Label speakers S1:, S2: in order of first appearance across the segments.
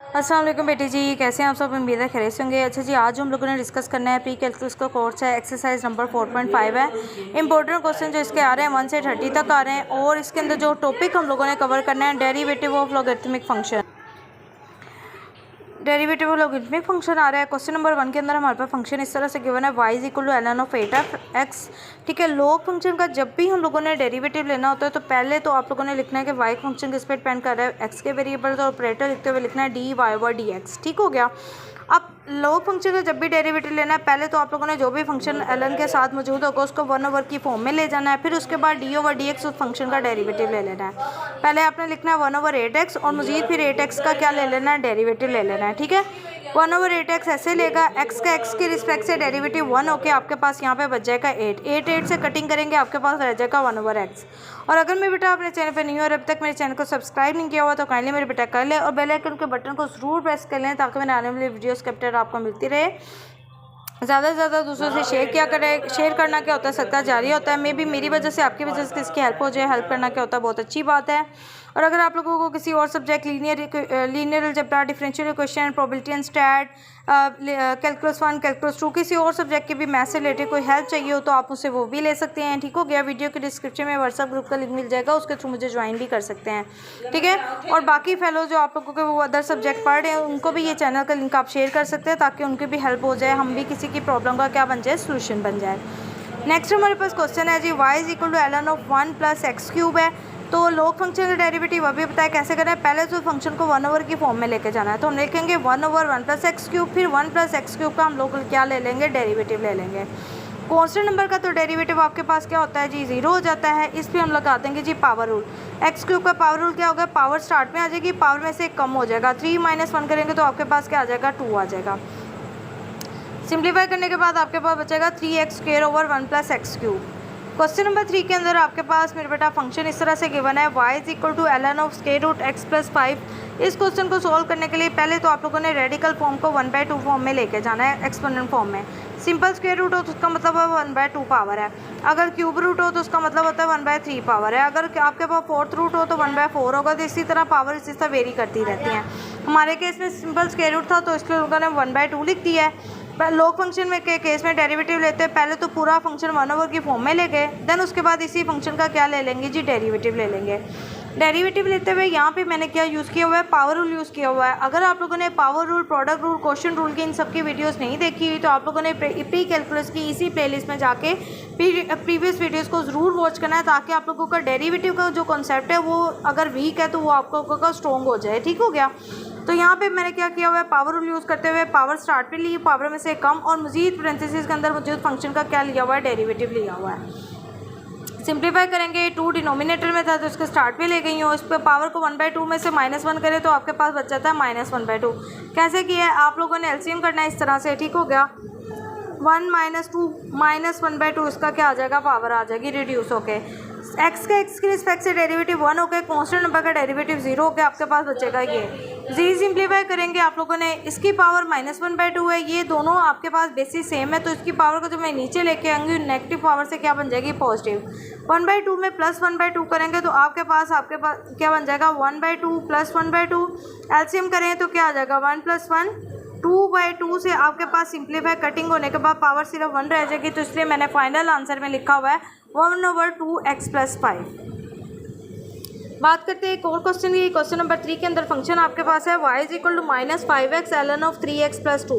S1: अस्सलाम वालेकुम बेटी जी, कैसे हैं आप सब? उम्मीद है खैरियत से होंगे। अच्छा जी, आज हम लोगों ने डिस्कस करना है प्री कैलकुलस का कोर्स है, एक्सरसाइज नंबर 4.5 है। इंपॉर्टेंट क्वेश्चन जो इसके आ रहे हैं 1 से 30 तक आ रहे हैं और इसके अंदर जो टॉपिक हम लोगों ने कवर करना है derivative of logarithmic function. Derivative logarithmic function आ रहा है। क्वेश्चन नंबर 1 के अंदर हमारे पास फंक्शन इस तरह से गिवन है y equal to ln of 8x। ठीक है, लॉग फंक्शन का जब भी हम लोगों ने डेरिवेटिव लेना होता है तो पहले तो आप लोगों ने लिखना है कि y फंक्शन किस पे डिपेंड कर रहा है, x के वेरिएबल, तो ऑपरेटर लिखते हुए लिखना है dy ओवर dx। ठीक हो गया। अब लॉग फंक्शन का जब भी डेरिवेटिव लेना है पहले तो आप लोगों ने जो भी फंक्शन ln के साथ मौजूद होगा उसको 1 ओवर की फॉर्म में ले जाना है, फिर उसके बाद d ओवर dx उस फंक्शन का डेरिवेटिव ले लेना है। पहले आपने लिखना है 1 ओवर 8x और मजीद फिर 8x का क्या ले लेना है, डेरिवेटिव ले लेना है। ठीक है, 1 ओवर 8x ऐसे लेगा, x का x के रिस्पेक्ट से डेरिवेटिव 1 होके आपके पास यहाँ पे बच जाएगा 8 से कटिंग करेंगे आपके पास रह जाएगा 1 ओवर x। और अगर मैं बेटा अपने चैनल पर नहीं हो और अब तक मेरे चैनल को सब्सक्राइब नहीं किया हुआ तो काइंडली मेरे बेटा कर लें और बेल आइकन के बटन को ज़रूर प्रेस कर लें ताकि मैंने आने वाली वीडियोस के अपडेट आपको मिलती रहे। ज़्यादा से ज़्यादा दूसरों से शेयर किया करें। शेयर करना क्या होता है, सदका जारी होता है। मे भी मेरी वजह से आपकी वजह से किसकी हेल्प हो जाए, हेल्प करना क्या होता है, बहुत अच्छी बात है। और अगर आप लोगों को किसी और subject linear algebra, differential equation, probability and stat, calculus 1, calculus 2 किसी और सब्जेक्ट के भी मैथ्स से रिलेटेड कोई हेल्प चाहिए हो तो आप मुझसे वो भी ले सकते हैं। ठीक हो गया। वीडियो के डिस्क्रिप्शन में व्हाट्सएप ग्रुप का लिंक मिल जाएगा, उसके थ्रू मुझे ज्वाइन भी कर सकते हैं। ठीक है, और बाकी फेलो जो आप लोगों के वो अदर सब्जेक्ट पढ़ रहे हैं उनको भी ये चैनल का लिंक आप शेयर कर सकते हैं ताकि उनकी भी हेल्प हो जाए, हम भी किसी की प्रॉब्लम का क्या बन जाए, सोल्यूशन बन जाए। नेक्स्ट हमारे पास क्वेश्चन है जी y is equal to ln of 1 plus x cube है। तो लॉग फंक्शन का डेरिवेटिव अभी बताया कैसे करना है। पहले तो फंक्शन को 1 ओवर की फॉर्म में लेके जाना है तो हम लिखेंगे 1 ओवर 1 प्लस एक्स क्यूब, फिर 1 प्लस एक्स क्यूब का हम लोग क्या ले लेंगे, डेरिवेटिव ले लेंगे। कांस्टेंट नंबर का तो डेरिवेटिव आपके पास क्या होता है जी, 0 हो जाता है। इस पर हम लगा देंगे जी पावर रूल। एक्स क्यूब का पावर रूल क्या होगा, पावर स्टार्ट में आ जाएगी, पावर में से कम हो जाएगा। 3 माइनस 1 करेंगे तो आपके पास क्या आ जाएगा, 2 आ जाएगा। सिंप्लीफाई करने के बाद आपके पास बचेगा 3x square over 1 plus x cube. Question number 3 के अंदर आपके पास मेरे बेटा फंक्शन इस तरह से गिवन है y is equal to ln of square root x plus 5। इस क्वेश्चन को सोल्व करने के लिए पहले तो आप लोगों ने रेडिकल फॉर्म को 1/2 फॉर्म में लेके जाना है, एक्सपोनेंट फॉर्म में। सिंपल स्क्वायर रूट हो तो उसका मतलब है 1/2 पावर है। अगर क्यूब रूट हो तो उसका मतलब होता है 1/3 पावर है। अगर आपके पास फोर्थ रूट हो तो 1/4 होगा। तो इसी तरह पावर इसी तरह वेरी करती रहती हैं। हमारे केस में सिंपल स्क्वायर रूट था तो इसलिए लोगों ने 1/2 लिख दिया है। लॉग फंक्शन में के केस में डेरिवेटिव लेते हैं पहले तो पूरा फंक्शन 1 ओवर की फॉर्म में ले गए, देन उसके बाद इसी फंक्शन का क्या ले लेंगे जी, डेरिवेटिव ले लेंगे। डेरिवेटिव लेते हुए यहाँ पे मैंने क्या यूज़ किया हुआ है, पावर रूल यूज़ किया हुआ है। अगर आप लोगों ने power rule, product rule, question rule की इन सब की वीडियोस नहीं देखी हुई तो आप लोगों ने प्री कैलकुलस की इसी प्लेलिस्ट में जाके प्रीवियस वीडियोस को ज़रूर वॉच करना है ताकि आप लोगों का डेरिवेटिव का जो कॉन्सेप्ट है वो अगर वीक है तो वो आप लोगों का स्ट्रॉन्ग हो जाए। ठीक हो गया। तो यहाँ पे मैंने क्या किया हुआ है, पावर रूल यूज़ करते हुए पावर स्टार्ट पे ली, पावर में से कम और मजीद पेरेंथेसिस के अंदर मौजूद फंक्शन का क्या लिया हुआ है, डेरिवेटिव लिया हुआ है। सिंप्लीफाई करेंगे, 2 डिनोमिनेटर में था तो इसके स्टार्ट पे ले गई हूँ। इस पर पावर को 1/2 में से -1 करें तो आपके पास बच जाता है -1/2। कैसे किया है, आप लोगों ने एलसीएम करना है इस तरह से। ठीक हो गया। 1 - 2 -1/2 इसका क्या आ जाएगा, पावर आ जाएगी रिड्यूस होके। एक्स का एक्स के रिस्पेक्ट से डेरिवेटिव 1 होकर कांस्टेंट नंबर का डेरिवेटिव 0 होकर आपके पास बचेगा ये। जी सिंप्लीफाई करेंगे आप लोगों ने, इसकी पावर -1/2 है, ये दोनों आपके पास बेसिस सेम है तो इसकी पावर को जब मैं नीचे लेके आऊँगी नेगेटिव पावर से क्या बन जाएगी, पॉजिटिव। 1/2 में +1/2 करेंगे तो आपके पास क्या बन जाएगा, 1/2 + 1/2। एलसीएम करें तो क्या आ जाएगा, 1 + 1 2/2 से आपके पास सिंप्लीफाई कटिंग होने के बाद पावर सिर्फ 1 रह जाएगी। तो इसलिए मैंने फाइनल आंसर में लिखा हुआ है 1/2x + 5। बात करते हैं एक और क्वेश्चन की। क्वेश्चन नंबर 3 के अंदर फंक्शन आपके पास है y is equal to -5x ln of 3x + 2।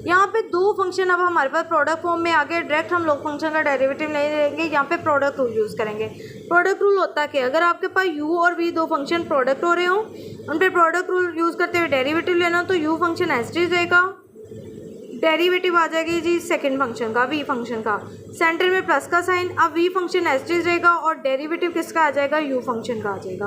S1: यहाँ पे दो फंक्शन अब हमारे पास प्रोडक्ट फॉर्म में आ गए। डायरेक्ट हम लोग फंक्शन का डेरिवेटिव नहीं लेंगे, यहाँ पे प्रोडक्ट रूल यूज़ करेंगे। प्रोडक्ट रूल होता है कि अगर आपके पास u और v दो फंक्शन प्रोडक्ट हो रहे हो उन पर प्रोडक्ट रूल यूज़ करते हुए डेरिवेटिव लेना तो u फंक्शन एज इट रहेगा, डेरिवेटिव आ जाएगी जी सेकंड फंक्शन का, v फंक्शन का, सेंटर में प्लस का साइन। अब v function as it is रहेगा और डेरिवेटिव किसका आ जाएगा, u फंक्शन का आ जाएगा।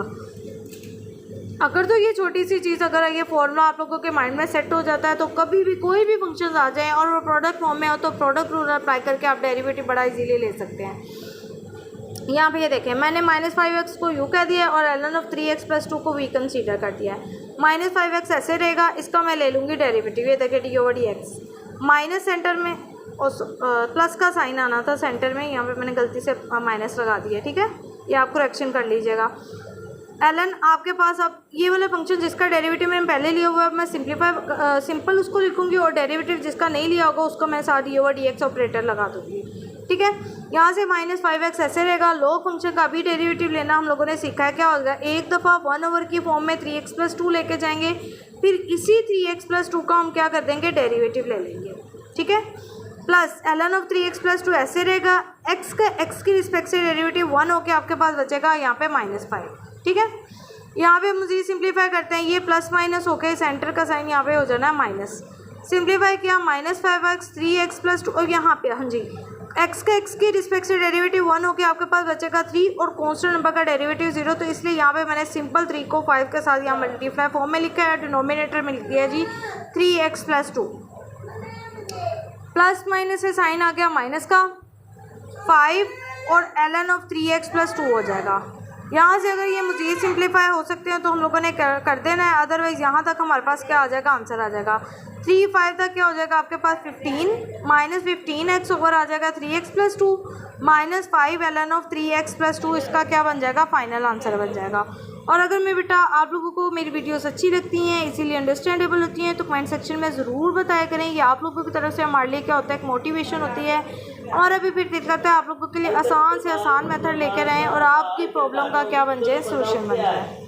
S1: अगर तो ये छोटी सी चीज़, अगर ये फॉर्मूला आप लोगों के माइंड में सेट हो जाता है तो कभी भी कोई भी फंक्शन आ जाए और वो प्रोडक्ट फॉर्म में हो तो प्रोडक्ट रूल अप्लाई करके आप डेरिवेटिव बड़ा इजीली ले सकते हैं। यहाँ पे ये देखें, मैंने -5x को u कह दिया और ln ऑफ 3x + 2 को v कंसीडर कर दिया है। -5x ऐसे रहेगा, इसका मैं ले लूँगी डेरिवेटिव, ये देखें d over dx। Minus centre में और प्लस का साइन आना था सेंटर में, यहाँ पे मैंने गलती से माइनस लगा दिया। ठीक है, ये आप करेक्शन कर लीजिएगा। ln आपके पास अब ये वाला फंक्शन जिसका डेरिवेटिव मैंने पहले लिया हुआ है मैं सिंपल उसको लिखूंगी और डेरिवेटिव जिसका नहीं लिया होगा उसको मैं साथ ये हुआ dx ऑपरेटर लगा दूंगी। ठीक है, यहाँ से -5x ऐसे रहेगा। लॉग फंक्शन का भी डेरिवेटिव लेना हम लोगों ने सीखा है, क्या होगा, एक दफ़ा 1 की फॉर्म में 3x+2 लेके जाएंगे, फिर इसी 3x+2 का हम क्या कर देंगे, डेरिवेटिव ले लेंगे। ठीक है, प्लस ln ऑफ 3x+2 ऐसे रहेगा, x की रिस्पेक्ट से डेरिवेटिव 1 होके आपके पास बचेगा यहाँ पे -5। ठीक है, यहाँ पे मुझे सिंप्लीफाई करते हैं, ये प्लस माइनस होके सेंटर का साइन यहाँ पे हो जाना है माइनस। सिंप्लीफाई किया, -5x 3x+2 और यहाँ पे हाँ जी x की रिस्पेक्ट से डेरिवेटिव 1 होके आपके पास बचेगा 3 और कॉन्स्टेंट नंबर का डेरिवेटिव 0, तो इसलिए यहाँ पे मैंने सिंपल 3 को 5 के साथ यहाँ मल्टीप्लाई फॉर्म में लिखा है, डिनोमिनेटर में लिख दिया जी 3x+2। प्लस माइनस से साइन आ गया माइनस का 5 और ln ऑफ 3x+2 हो जाएगा। यहाँ से अगर ये मज़ीद सिंप्लीफाई हो सकते हैं तो हम लोगों ने कर देना है, अदरवाइज़ यहाँ तक हमारे पास क्या आ जाएगा, आंसर आ जाएगा 3 5 तक क्या हो जाएगा आपके पास 15 -15x ओवर आ जाएगा 3x+2 -5 ln ऑफ 3x+2, इसका क्या बन जाएगा, फाइनल आंसर बन जाएगा। और अगर मैं बेटा आप लोगों को मेरी वीडियोस अच्छी लगती हैं, इसीलिए अंडरस्टैंडेबल होती हैं, तो कमेंट सेक्शन में ज़रूर बताया करें। ये आप लोगों की तरफ से हमारे लिए क्या होता है, एक मोटिवेशन होती है। और अभी फिर दिल करता है आप लोगों के लिए आसान से आसान मेथड लेकर आएँ और आपकी प्रॉब्लम का क्या बन जाए, सोल्यूशन बन जाए।